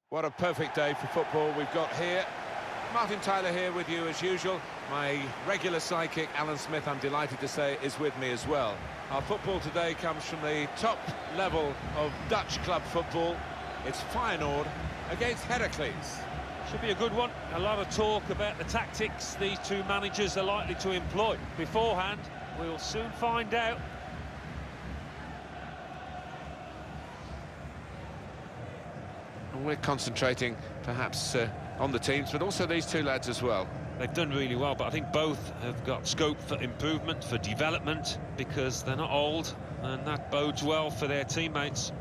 What a perfect day for football we've got here. Martin Tyler here with you as usual. My regular sidekick, Alan Smith, I'm delighted to say, is with me as well. Our football today comes from the top level of Dutch club football. It's Feyenoord against Heracles. Should be a good one. A lot of talk about the tactics these two managers are likely to employ. Beforehand, we'll soon find out. We're concentrating perhaps on the teams, but also these two lads as well. They've done really well, but I think both have got scope for improvement, for development, because they're not old, and that bodes well for their teammates.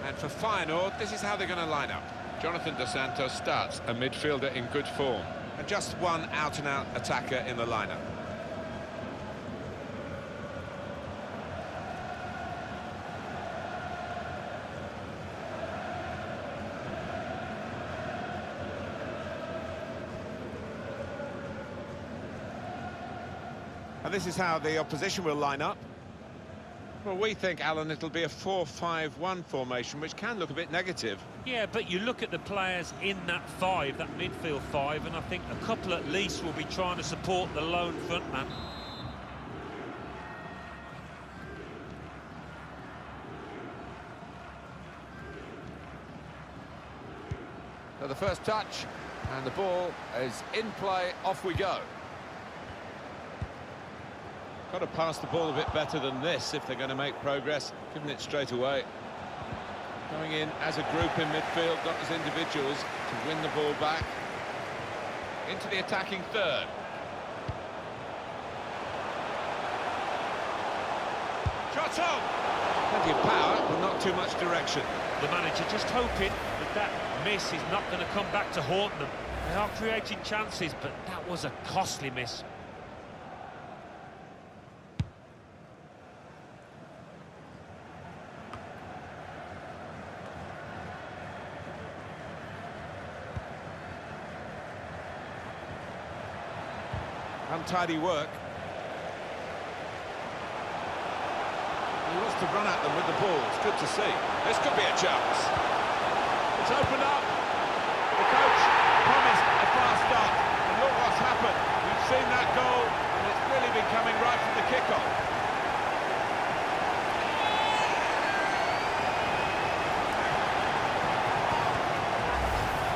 And for Feyenoord, this is how they're going to line up. Jonathan Dos Santos starts, a midfielder in good form. And just one out-and-out attacker in the lineup. And this is how the opposition will line up. Well, we think, Alan, it'll be a 4-5-1 formation, which can look a bit negative. Yeah, but you look at the players in that five, that midfield five, and I think a couple at least will be trying to support the lone frontman. So the first touch, and the ball is in play, off we go. Got to pass the ball a bit better than this if they're going to make progress, giving it straight away. Going in as a group in midfield, not as individuals, to win the ball back. Into the attacking third. Shot on! Plenty of power, but not too much direction. The manager just hoping that that miss is not going to come back to haunt them. They are creating chances, but that was a costly miss. Untidy work. He wants to run at them with the ball. It's good to see. This could be a chance. It's opened up. The coach promised a fast start. And look what's happened. We've seen that goal, and it's really been coming right from the kickoff.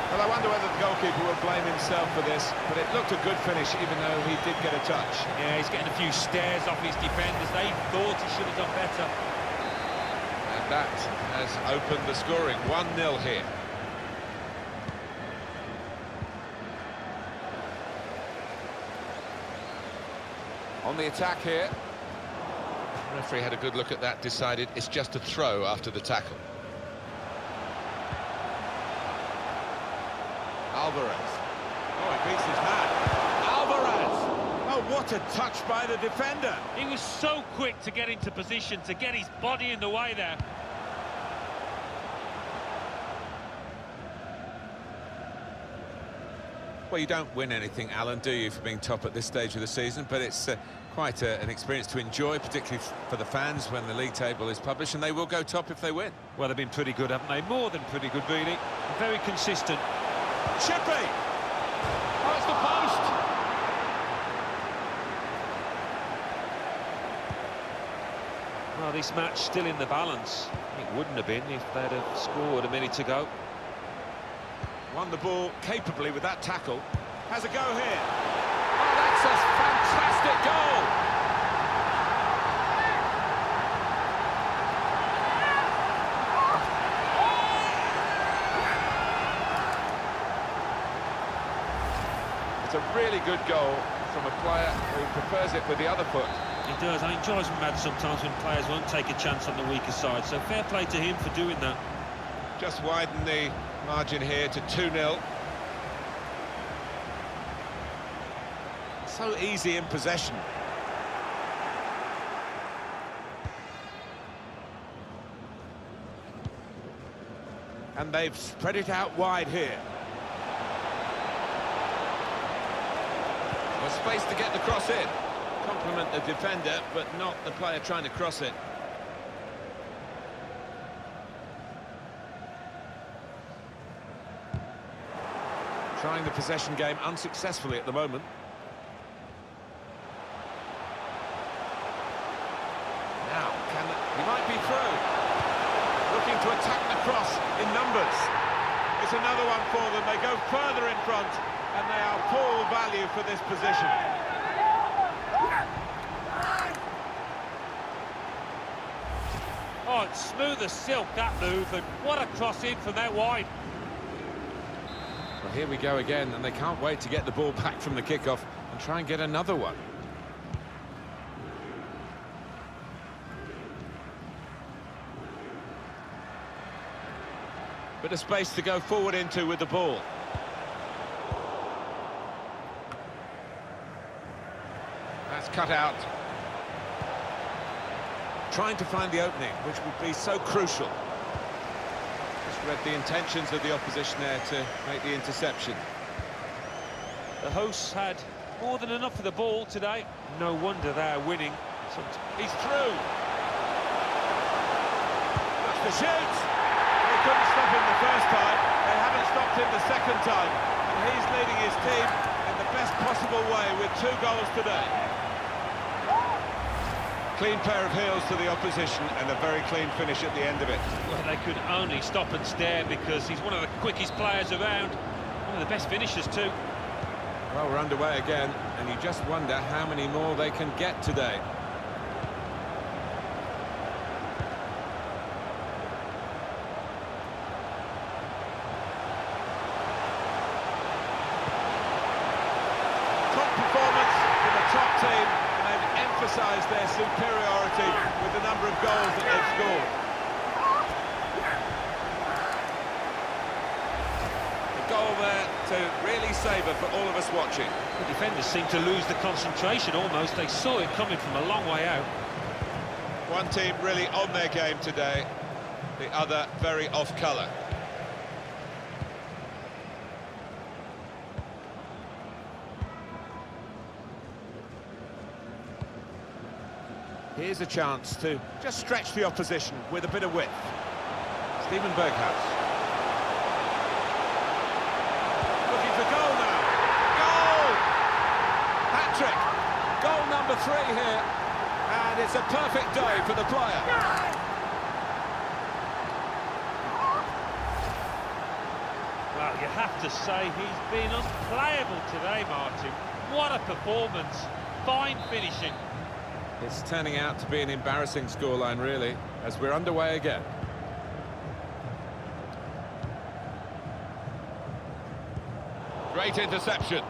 Well, I wonder whether the goalkeeper will blame himself for this, but it looked a good finish, even though he did get a touch. Yeah, he's getting a few stares off his defenders. They thought he should have done better. And that has opened the scoring. 1-0 here. On the attack here. The referee had a good look at that, decided it's just a throw after the tackle. Alvarez. Oh, he beats his man. Alvarez! Oh, what a touch by the defender. He was so quick to get into position, to get his body in the way there. Well, you don't win anything, Alan, do you, for being top at this stage of the season? But it's quite an experience to enjoy, particularly for the fans when the league table is published, and they will go top if they win. Well, they've been pretty good, haven't they? More than pretty good, really. Very consistent. Chippy! Oh, it's the post! Well, this match still in the balance. It wouldn't have been if they'd have scored a minute ago. Won the ball capably with that tackle. Has a go here. Oh, that's a fantastic goal! It's a really good goal from a player who prefers it with the other foot. He does. I enjoy some mad sometimes when players won't take a chance on the weaker side, so fair play to him for doing that. Just widen the margin here to 2-0. So easy in possession. And they've spread it out wide here. Well, space to get the cross in. Compliment the defender, but not the player trying to cross it. Trying the possession game unsuccessfully at the moment. Now, he might be through. Looking to attack the cross in numbers. It's another one for them. They go further in front, and they are full value for this position. Oh, it's smooth as silk, that move, and what a cross in from out wide. Well, here we go again, and they can't wait to get the ball back from the kickoff and try and get another one. Bit of space to go forward into with the ball. That's cut out. Trying to find the opening, which would be so crucial. Just read the intentions of the opposition there to make the interception. The hosts had more than enough of the ball today. No wonder they're winning. He's through. That's the shoot. They couldn't stop him the first time. They haven't stopped him the second time. And he's leading his team in the best possible way with 2 goals today. Clean pair of heels to the opposition and a very clean finish at the end of it. Well, they could only stop and stare because he's one of the quickest players around. One of the best finishers too. Well, we're underway again, and you just wonder how many more they can get today. Top performance from the top team, and they've emphasised their superiority with the number of goals that they've scored. The goal there to really savour for all of us watching. The defenders seem to lose the concentration almost. They saw it coming from a long way out. One team really on their game today, the other very off colour. Here's a chance to just stretch the opposition with a bit of width. Steven Berghuis. Looking for goal now. Goal! Hat-trick. Goal number 3 here. And it's a perfect day for the player. Well, you have to say he's been unplayable today, Martin. What a performance. Fine finishing. It's turning out to be an embarrassing scoreline, really, as we're underway again. Great interception.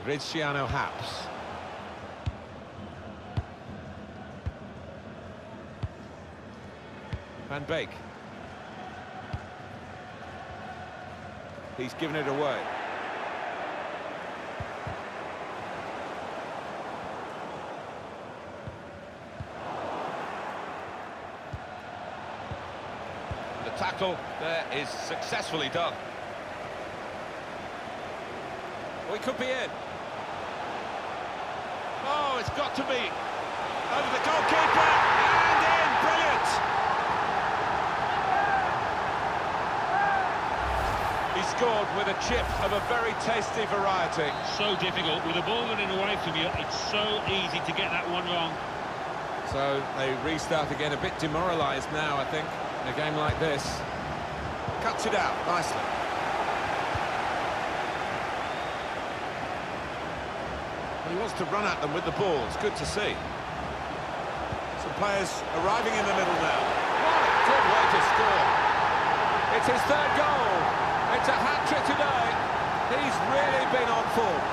Rizciano Haps. Van Beek. He's given it away. The tackle there is successfully done. We could be in. Oh, it's got to be. Over the goalkeeper and in. Brilliant. He scored with a chip of a very tasty variety. So difficult. With the ball running away from you, it's so easy to get that one wrong. So they restart again, a bit demoralised now, I think, in a game like this. Cuts it out nicely. He wants to run at them with the ball. It's good to see. Some players arriving in the middle now. What a good way to score. It's his 3rd goal. It's a hat-trick today. He's really been on form.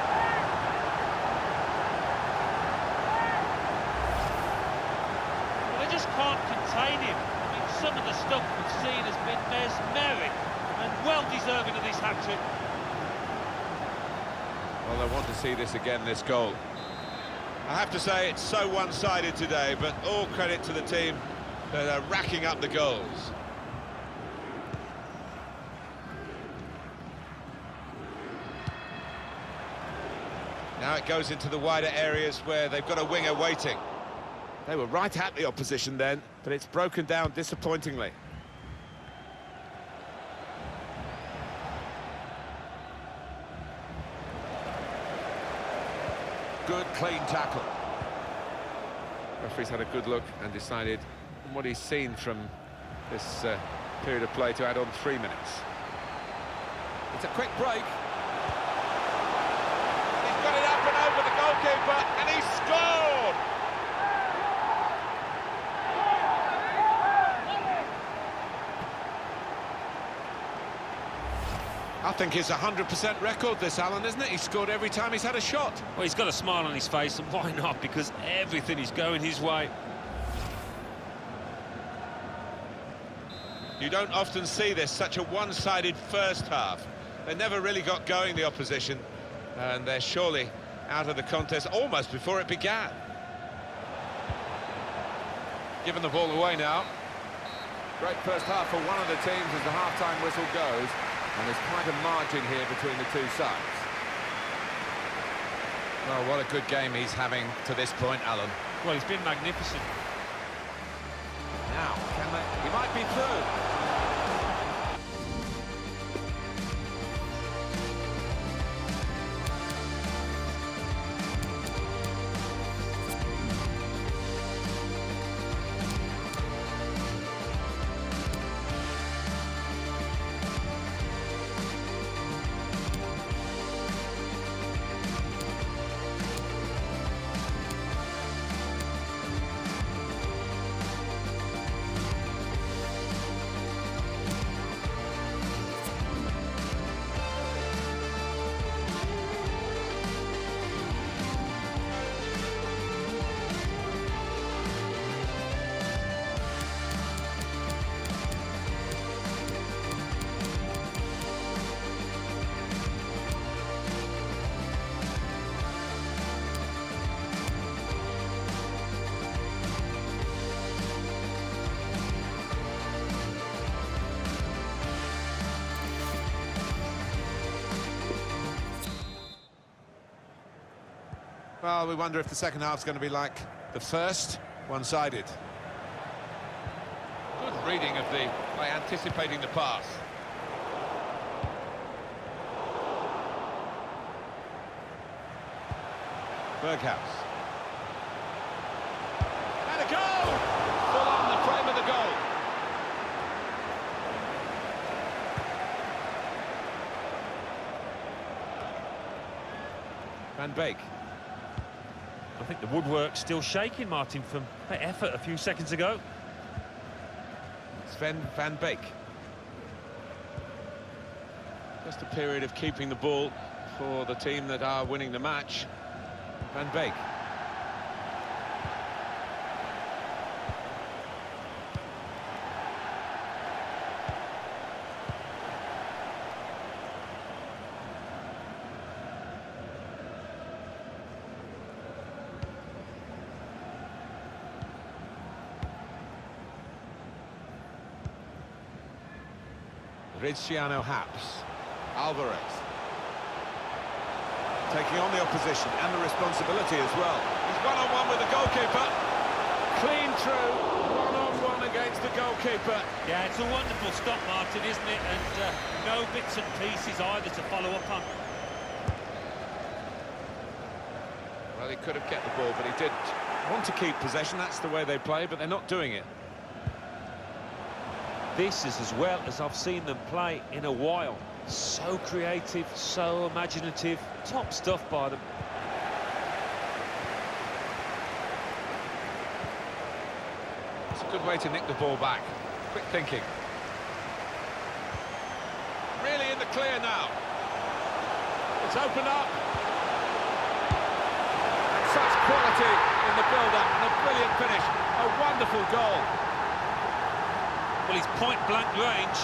just can't contain him. I mean, some of the stuff we've seen has been mesmeric and well deserving of this hat-trick. Well, I want to see this again, this goal. I have to say it's so one-sided today, but all credit to the team that are racking up the goals. Now it goes into the wider areas where they've got a winger waiting. They were right at the opposition then, but it's broken down disappointingly. Good, clean tackle. Referee's had a good look and decided, from what he's seen from this period of play, to add on 3 minutes. It's a quick break. He's got it up and over the goalkeeper, and he scored! I think it's a 100% record, this, Alan, isn't it? He's scored every time he's had a shot. Well, he's got a smile on his face, and why not? Because everything is going his way. You don't often see this, such a one-sided first half. They never really got going, the opposition, and they're surely out of the contest almost before it began. Giving the ball away now. Great first half for one of the teams as the half-time whistle goes. And there's quite a margin here between the two sides. Well, what a good game he's having to this point, Alan. Well, he's been magnificent. Now, he might be through. Well, we wonder if the second half's going to be like the first, one-sided. Good reading of by anticipating the pass. Berghaus. And a goal! Full on the frame of the goal. Van Beek. I think the woodwork's still shaking, Martin, from that effort a few seconds ago. Sven Van Beek. Just a period of keeping the ball for the team that are winning the match. Van Beek. Cristiano Haps. Alvarez. Taking on the opposition and the responsibility as well. He's one-on-one with the goalkeeper. Clean through, one-on-one against the goalkeeper. Yeah, it's a wonderful stop, Martin, isn't it? And no bits and pieces either to follow up on. Well, he could have kept the ball, but he did want to keep possession. That's the way they play, but they're not doing it. This is as well as I've seen them play in a while. So creative, so imaginative. Top stuff by them. It's a good way to nick the ball back. Quick thinking. Really in the clear now. It's opened up. And such quality in the build-up and a brilliant finish. A wonderful goal. Well, he's point-blank range,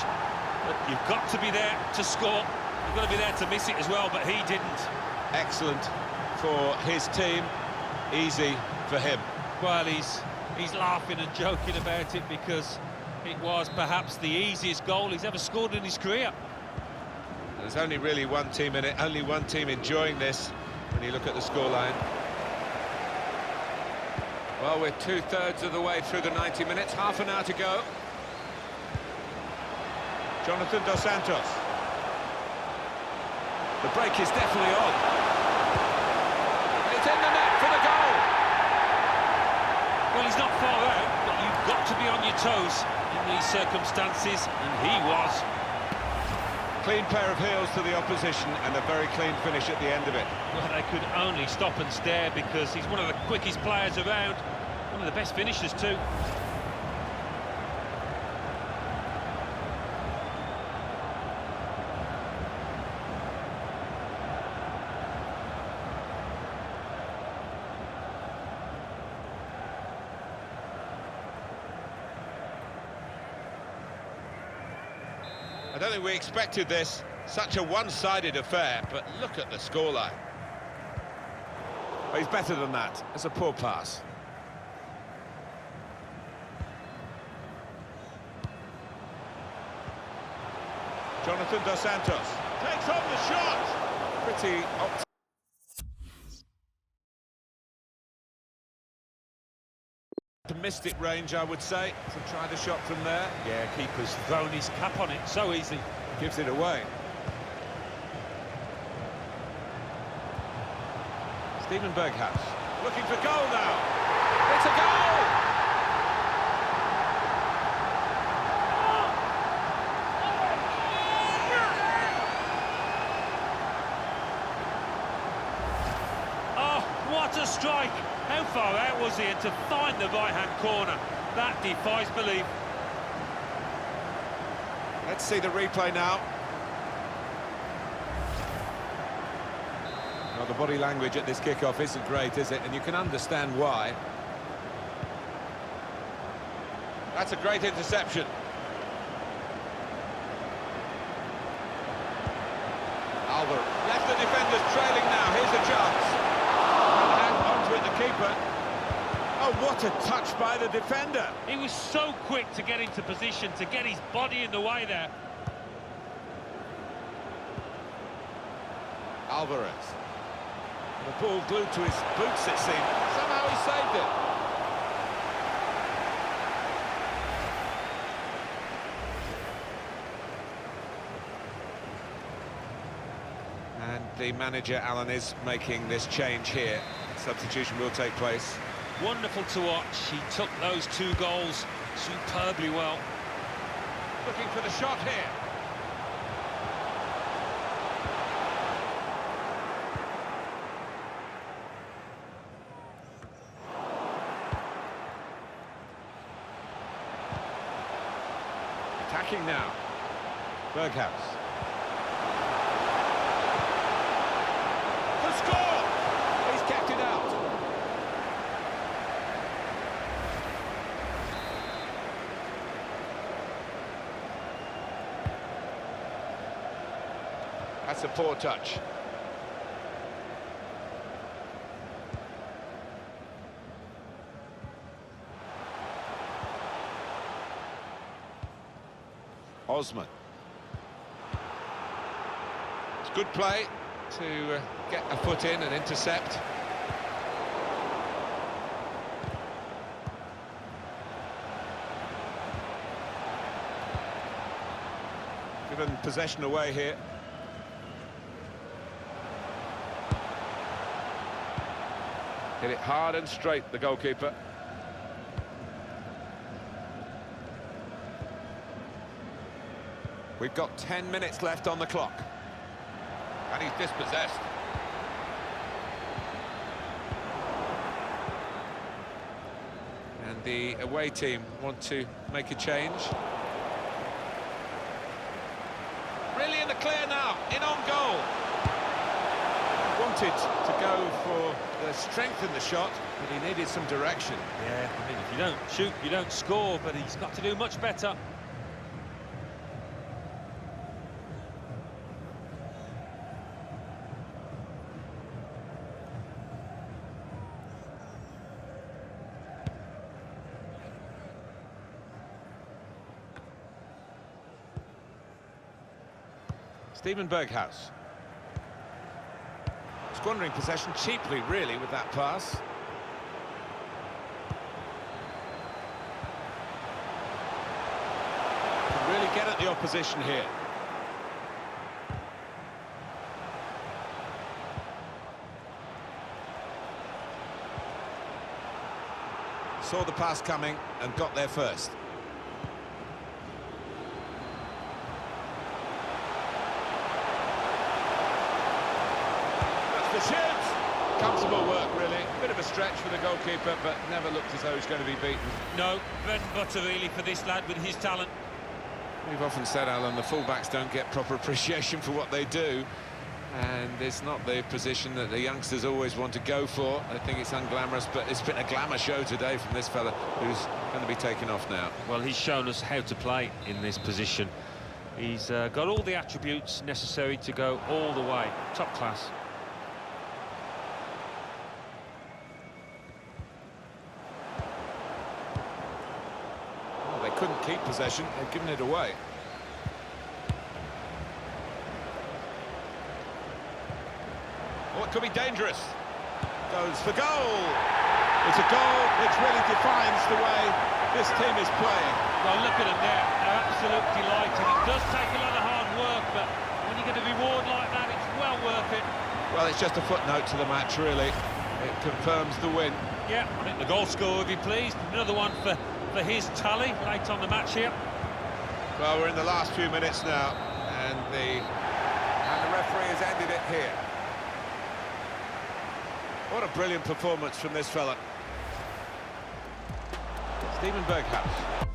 but you've got to be there to score. You've got to be there to miss it as well, but he didn't. Excellent for his team, easy for him. Well, he's laughing and joking about it because it was perhaps the easiest goal he's ever scored in his career. There's only really one team in it, only one team enjoying this when you look at the scoreline. Well, we're two-thirds of the way through the 90 minutes, half an hour to go. Jonathan Dos Santos. The break is definitely on. It's in the net for the goal. Well, he's not far out, but you've got to be on your toes in these circumstances, and he was. Clean pair of heels to the opposition and a very clean finish at the end of it. Well, they could only stop and stare because he's one of the quickest players around, one of the best finishers too. I don't think we expected this, such a one-sided affair, but look at the scoreline. Well, he's better than that. It's a poor pass. Jonathan Dos Santos takes on the shot. Pretty optimistic range, I would say, to try the shot from there. Yeah, keeper's thrown his cap on it, so easy. Gives it away. Steven Berghaus looking for goal now. It's a goal! Oh, what a strike! How far out was he? And to find the right-hand corner, that defies belief. Let's see the replay now. Well, the body language at this kickoff isn't great, is it? And you can understand why. That's a great interception. Alvarez left the defenders trailing now. Here's a chance. And onto it, the keeper. Oh, what a touch by the defender. He was so quick to get into position, to get his body in the way there. Alvarez. The ball glued to his boots, it seemed. Somehow he saved it. And the manager, Alan, is making this change here. Substitution will take place. Wonderful to watch. He took those two goals superbly well. Looking for the shot here. Attacking now. Berghaus. The score! He's kept it out. That's a poor touch. Osman. It's good play to get a foot in and intercept. Given possession away here. Hit it hard and straight, the goalkeeper. We've got 10 minutes left on the clock. And he's dispossessed. And the away team want to make a change. Really in the clear now, in on goal. wanted to go for the strength in the shot, but he needed some direction. Yeah, I mean, if you don't shoot, you don't score, but he's got to do much better. Steven Berghaus. Squandering possession cheaply, really, with that pass. Can really get at the opposition here. Saw the pass coming and got there first. The shoot! Comfortable work, really. Bit of a stretch for the goalkeeper, but never looked as though he's going to be beaten. No, bread and butter really for this lad with his talent. We've often said, Alan, the fullbacks don't get proper appreciation for what they do, and it's not the position that the youngsters always want to go for. I think it's unglamorous, but it's been a glamour show today from this fella who's going to be taken off now. Well, he's shown us how to play in this position. He's got all the attributes necessary to go all the way. Top class. They couldn't keep possession, they've given it away. Oh, it could be dangerous. Goes for goal. It's a goal which really defines the way this team is playing. Well, look at them there. They're absolutely delighted. It does take a lot of hard work, but when you get a reward like that, it's well worth it. Well, it's just a footnote to the match, really. It confirms the win. Yeah, I think the goal scorer would be pleased. Another one for his tally late on the match here. Well, we're in the last few minutes now, and the referee has ended it here. What a brilliant performance from this fella. Steven Berghaus.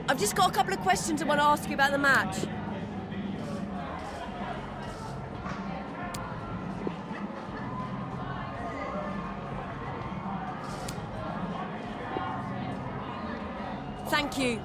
I've just got a couple of questions I want to ask you about the match. Thank you.